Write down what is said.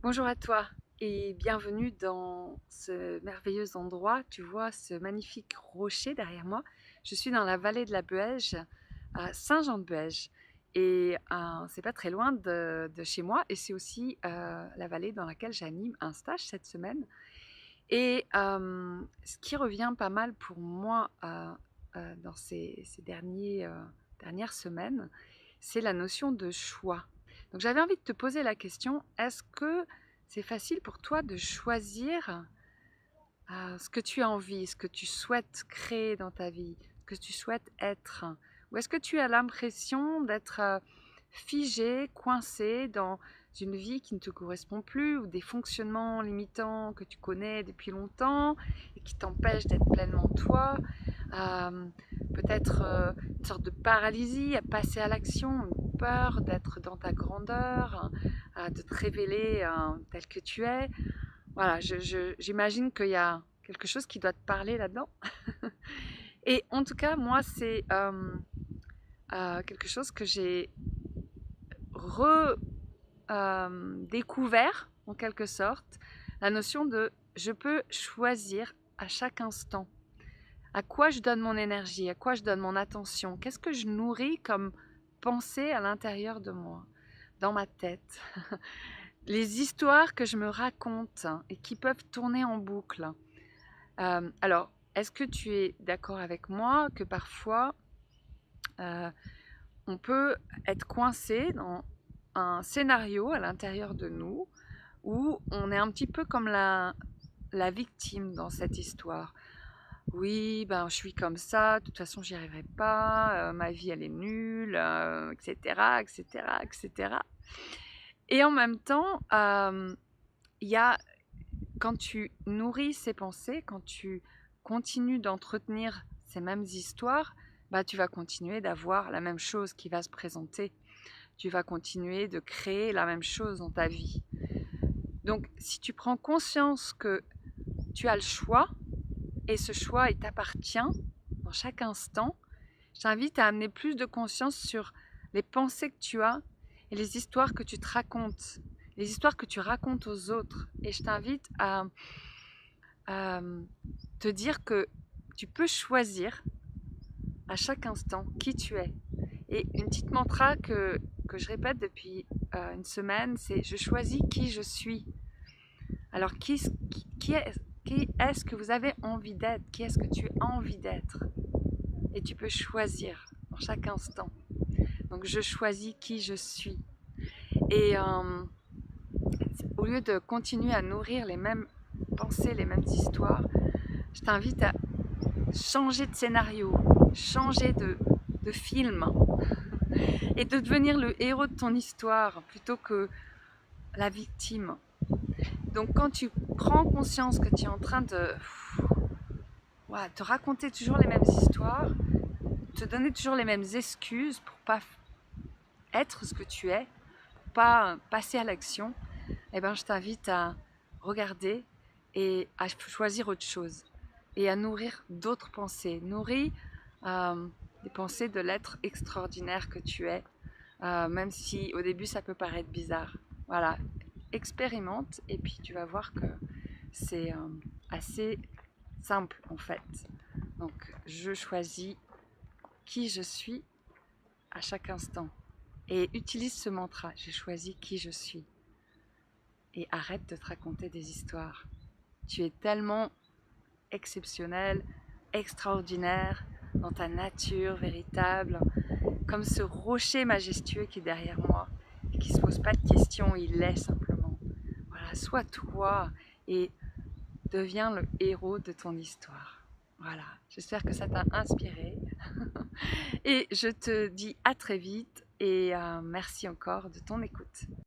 Bonjour à toi et bienvenue dans ce merveilleux endroit. Tu vois ce magnifique rocher derrière moi. Je suis dans la vallée de la Buège, à Saint-Jean-de-Buège. Et c'est pas très loin de chez moi. Et c'est aussi la vallée dans laquelle j'anime un stage cette semaine. Et ce qui revient pas mal pour moi dans ces dernières semaines, c'est la notion de choix. Donc j'avais envie de te poser la question, est-ce que c'est facile pour toi de choisir ce que tu as envie, ce que tu souhaites créer dans ta vie, ce que tu souhaites être? Ou est-ce que tu as l'impression d'être figé, coincé dans une vie qui ne te correspond plus ou des fonctionnements limitants que tu connais depuis longtemps et qui t'empêchent d'être pleinement toi? Euh, Peut-être une sorte de paralysie à passer à l'action, une peur d'être dans ta grandeur, de te révéler tel que tu es. Voilà, j'imagine qu'il y a quelque chose qui doit te parler là-dedans. Et en tout cas, moi, c'est quelque chose que j'ai redécouvert, en quelque sorte, la notion de je peux choisir à chaque instant. À quoi je donne mon énergie, à quoi je donne mon attention, qu'est-ce que je nourris comme pensée à l'intérieur de moi, dans ma tête. Les histoires que je me raconte et qui peuvent tourner en boucle. Alors, est-ce que tu es d'accord avec moi que parfois euh, on peut être coincé dans un scénario à l'intérieur de nous où on est un petit peu comme la victime dans cette histoire. Oui, ben je suis comme ça, de toute façon j'y arriverai pas, ma vie elle est nulle, etc., etc., etc. Et en même temps, il y a quand tu nourris ces pensées, quand tu continues d'entretenir ces mêmes histoires, bah, tu vas continuer d'avoir la même chose qui va se présenter. Tu vas continuer de créer la même chose dans ta vie. Donc, si tu prends conscience que tu as le choix, et ce choix, il t'appartient dans chaque instant, je t'invite à amener plus de conscience sur les pensées que tu as et les histoires que tu te racontes, les histoires que tu racontes aux autres. Et je t'invite à te dire que tu peux choisir à chaque instant qui tu es. Et une petite mantra que je répète depuis une semaine, c'est je choisis qui je suis. Alors qui est-ce que vous avez envie d'être? Qui est-ce que tu as envie d'être? Et tu peux choisir dans chaque instant. Donc je choisis qui je suis. Et au lieu de continuer à nourrir les mêmes pensées, les mêmes histoires, je t'invite à changer de scénario, changer de film et de devenir le héros de ton histoire plutôt que la victime. Donc quand tu prends conscience que tu es en train de te raconter toujours les mêmes histoires, te donner toujours les mêmes excuses pour pas être ce que tu es, pour pas passer à l'action, eh ben, je t'invite à regarder et à choisir autre chose et à nourrir d'autres pensées. Nourris des pensées de l'être extraordinaire que tu es, même si au début ça peut paraître bizarre. Voilà, expérimente et puis tu vas voir que c'est assez simple en fait. Donc je choisis qui je suis à chaque instant et utilise ce mantra, j'ai choisi qui je suis. Et arrête de te raconter des histoires. Tu es tellement exceptionnel, extraordinaire dans ta nature véritable, comme ce rocher majestueux qui est derrière moi et qui ne se pose pas de questions, il l'est simplement. Voilà, sois toi et deviens le héros de ton histoire. Voilà, j'espère que ça t'a inspiré et je te dis à très vite et merci encore de ton écoute.